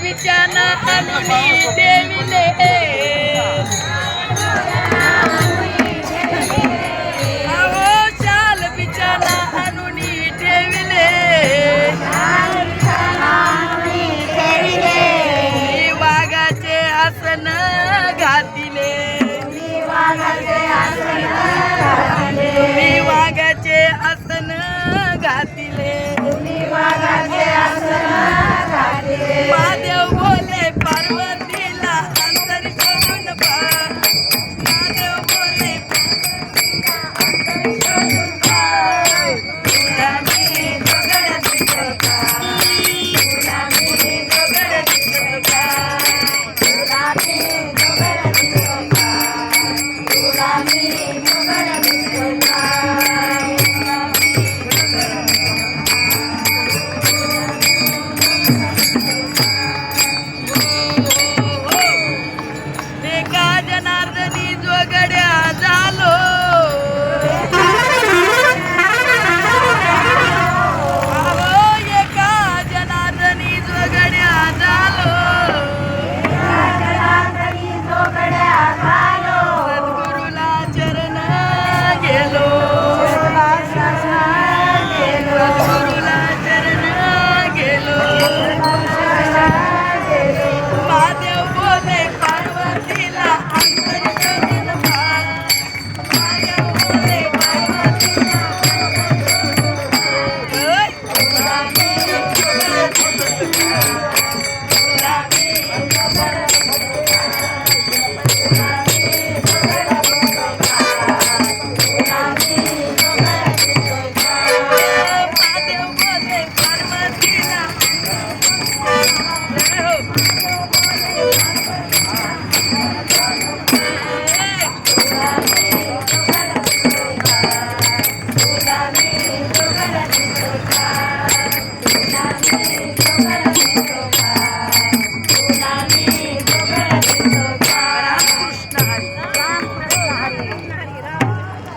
बिचाना अनुनी देविले आवो चाल बिचाना अनुनी देविले वाघाचे आसन घातिले वाघाचे आसन घातिले महादेव बोले पार्वतीला अंतर शोधून पा महादेव बोले तुला मी दगड दिसतो का तुला मी दगड दिसतो का तुला मी दगड दिसतो का तुला मी दगड दिसतो का जनार्दनी जोगड्या झालो एका जनार्दनी जोगड्या झालो सद्गुरुला चरण गेलो सद्गुरुला चरण गेलो महादेव बोले पार्वतीला Thank you.